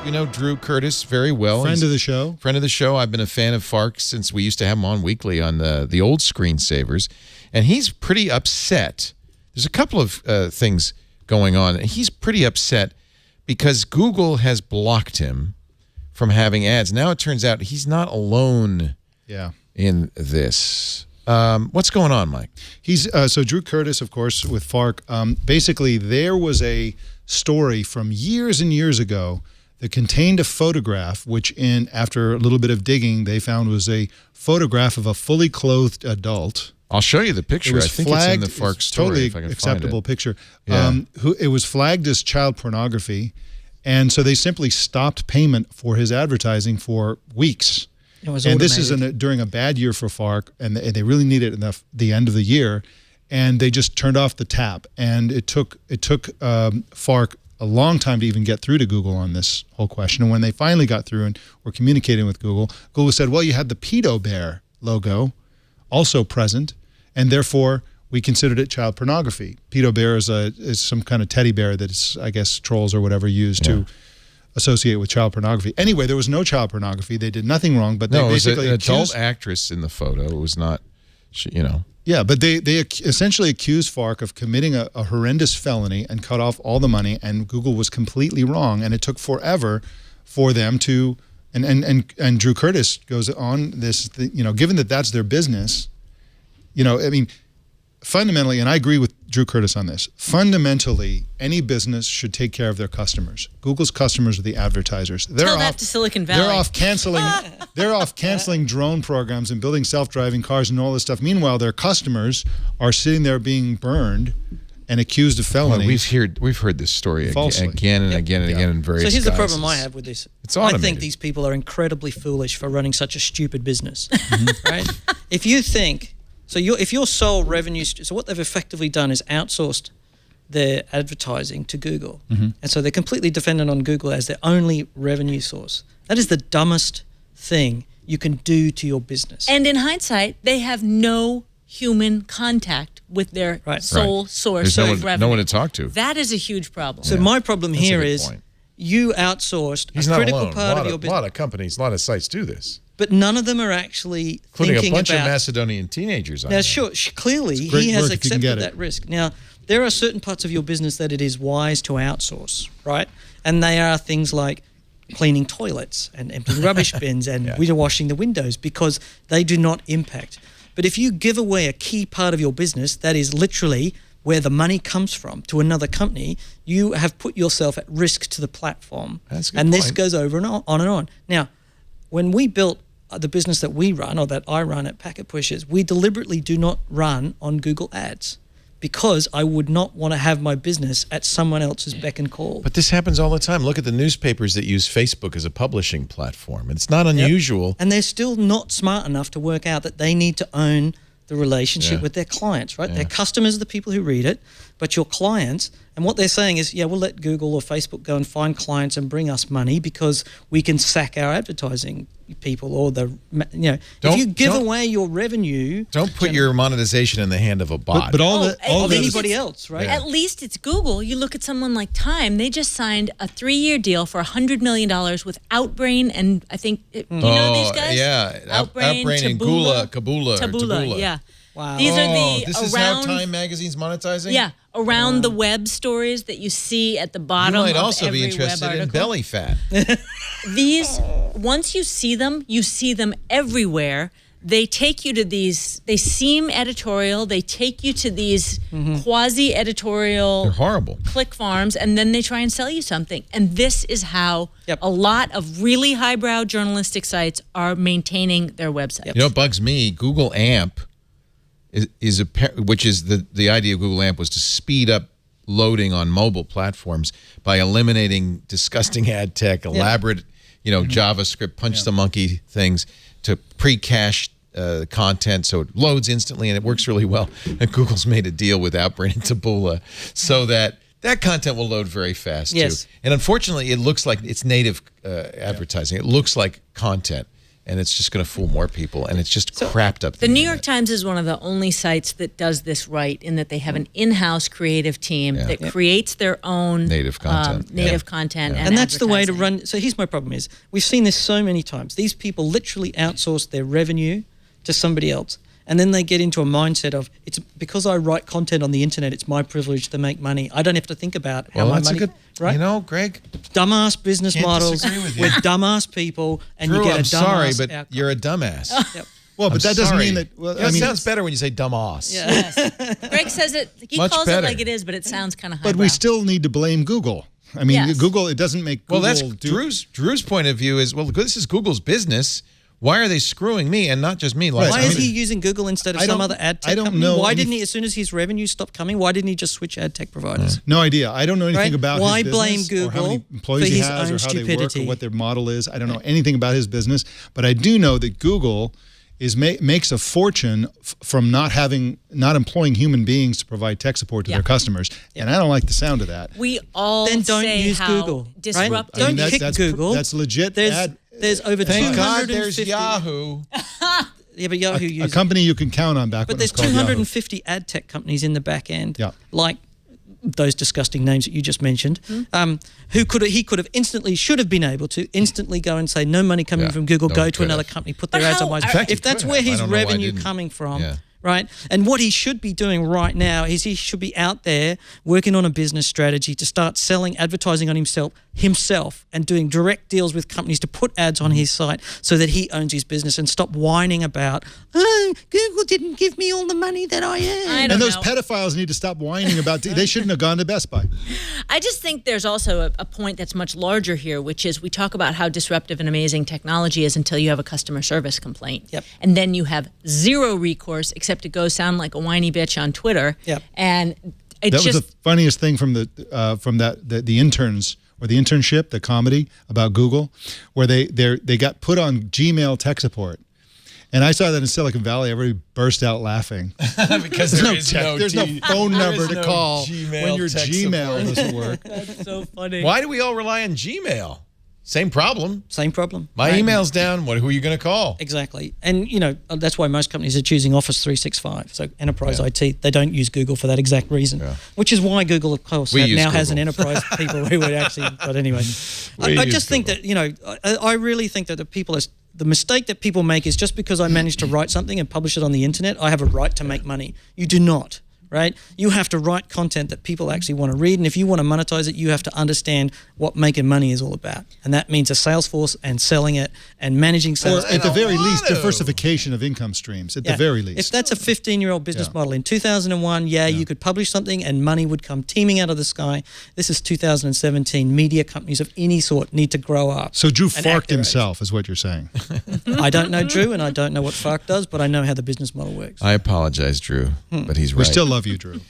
You know Drew Curtis very well. Friend of the show. Friend of the show. I've been a fan of Farked since we used to have him on weekly on the old screensavers. And he's pretty upset. There's a couple of things going on. He's pretty upset because Google has blocked him from having ads. Now it turns out he's not alone in this. What's going on, Mike? He's so Drew Curtis, of course, with Fark. Basically, there was a story from years and years ago that contained a photograph, which after a little bit of digging, they found was a photograph of a fully clothed adult. I'll show you the picture. It was I think flagged, it's in the Fark story. Totally if I can acceptable find it. picture. Yeah. It was flagged as child pornography, and so they simply stopped payment for his advertising for weeks. It was and automated. this is during a bad year for Fark, and they really needed it at the end of the year, and they just turned off the tap. And it took Fark a long time to even get through to Google on this whole question. And when they finally got through and were communicating with Google, Google said, well, you had the pedo bear logo also present, and therefore we considered it child pornography. Pedo bear is some kind of teddy bear that is, I guess, trolls or whatever use to associate with child pornography. Anyway, there was no child pornography. They did nothing wrong, but they basically it was an adult actress in the photo. It was not, you know. Yeah, but they essentially accused Fark of committing a horrendous felony and cut off all the money, and Google was completely wrong, and it took forever for them to, and Drew Curtis goes on this, given that that's their business, I mean, fundamentally, and I agree with Drew Curtis on this, fundamentally, any business should take care of their customers. Google's customers are the advertisers. Tell that to Silicon Valley. They're off canceling drone programs and building self-driving cars and all this stuff. Meanwhile, their customers are sitting there being burned and accused of felonies. Well, we've heard this story again and again and again in various So here's the guises. problem I have with this. It's automated. I think these people are incredibly foolish for running such a stupid business, right? If you think... So if your sole revenue, so what they've effectively done is outsourced their advertising to Google. And so they're completely dependent on Google as their only revenue source. That is the dumbest thing you can do to your business. And in hindsight, they have no human contact with their sole source of revenue. No one to talk to. That is a huge problem. So my problem That's a here good is point. you outsourced He's a not critical alone. part of your business. A lot of companies, a lot of sites do this. But none of them are actually Including thinking a bunch about... of Macedonian teenagers. Now, sure, clearly he has accepted that risk. Now, there are certain parts of your business that it is wise to outsource, right? And they are things like cleaning toilets and emptying rubbish bins and washing the windows because they do not impact. But if you give away a key part of your business, that is literally where the money comes from to another company, you have put yourself at risk to the platform. That's a good and point. this goes over and on and on. Now, when we built the business that we run or that I run at Packet Pushers, we deliberately do not run on Google Ads because I would not want to have my business at someone else's beck and call. But this happens all the time. Look at the newspapers that use Facebook as a publishing platform. It's not unusual. And they're still not smart enough to work out that they need to own the relationship with their clients, right? Their customers are the people who read it, but your clients, and what they're saying is, we'll let Google or Facebook go and find clients and bring us money because we can sack our advertising people or if you give away your revenue... Don't put your monetization in the hand of a bot. But all anybody else, right? At least it's Google. You look at someone like Time, they just signed a 3-year deal for $100 million with Outbrain and I think, you know these guys? Yeah, Outbrain and Taboola. Yeah. Wow. These are the this is how Time Magazine's monetizing? Yeah, around the web stories that you see at the bottom of every web article. You might also be interested in belly fat. These, once you see them everywhere. They take you to these, they seem editorial, they take you to these quasi-editorial They're horrible click farms, and then they try and sell you something. And this is how a lot of really highbrow journalistic sites are maintaining their websites. You know what bugs me? Google AMP which is the idea of Google AMP was to speed up loading on mobile platforms by eliminating disgusting ad tech, elaborate, JavaScript, punch the monkey things to pre-cache content so it loads instantly and it works really well. And Google's made a deal with Outbrain and Taboola so that content will load very fast too. And unfortunately, it looks like it's native advertising. It looks like content. and it's just going to fool more people, and it's just crapped up. The New York Times is one of the only sites that does this right, in that they have an in-house creative team that creates their own native content, and that's the way to run. So here's my problem: is we've seen this so many times. These people literally outsource their revenue to somebody else. And then they get into a mindset of, it's because I write content on the internet, it's my privilege to make money. I don't have to think about how my money... Right? You know, Greg? Dumbass business models with dumbass people, and Drew, you get a I'm dumbass sorry, but you're a dumbass. Yep. Well, but that doesn't mean that... Well, it sounds better when you say dumbass. Yeah. Yes. Greg says it, he Much calls better. it like it is, but it sounds kind of highbrow. But we still need to blame Google. I mean, Google, it doesn't make Google... Well, that's Drew's point of view is, well, this is Google's business. Why are they screwing me and not just me? Why is he using Google instead of some other ad tech company? Why didn't he, as soon as his revenue stopped coming, why didn't he just switch ad tech providers? No idea. I don't know anything about his business. Why blame Google or how many employees he has or how they work or what their model is. I don't know anything about his business. But I do know that Google makes a fortune from not employing human beings to provide tech support to their customers. And I don't like the sound of that. We all then don't say use how Google. disruptive. Don't kick Google. That's legit. There's over Thank 250. God there's Yahoo. Yeah, but Yahoo uses a company you can count on back But when there's it's called 250 ad tech companies in the back end, like those disgusting names that you just mentioned, who should have been able to instantly go and say, no money coming from Google, go to another company, put their ads on my... If that's where his revenue coming from... Right? And what he should be doing right now is he should be out there working on a business strategy to start selling advertising on himself and doing direct deals with companies to put ads on his site so that he owns his business, and stop whining about, oh, Google didn't give me all the money that I earned. And those pedophiles need to stop whining about they shouldn't have gone to Best Buy. I just think there's also a point that's much larger here, which is we talk about how disruptive and amazing technology is until you have a customer service complaint. Yep. And then you have zero recourse except to go sound like a whiny bitch on Twitter. Yep. And that was the funniest thing from the interns, or the internship, the comedy about Google, where they got put on Gmail tech support. And I saw that in Silicon Valley. Everybody burst out laughing. Because there's no phone number to call when your Gmail doesn't work. That's so funny. Why do we all rely on Gmail? Same problem. Same problem. My email's down. Who are you going to call? Exactly. And, that's why most companies are choosing Office 365. So enterprise IT, they don't use Google for that exact reason, which is why Google, of course, now has an enterprise people who would actually, but anyway. I just think that, I really think that the mistake that people make is, just because I managed to write something and publish it on the internet, I have a right to make money. You do not. Right? You have to write content that people actually want to read, and if you want to monetize it, you have to understand what making money is all about, and that means a sales force and selling it and managing sales. Or at the very least, diversification of income streams. At the very least, if that's a 15-year-old business model in 2001, you could publish something and money would come teeming out of the sky. This is 2017. Media companies of any sort need to grow up. So Drew Farked himself, is what you're saying. I don't know Drew, and I don't know what Farked does, but I know how the business model works. I apologize, Drew, but he's right. We still love you, Drew.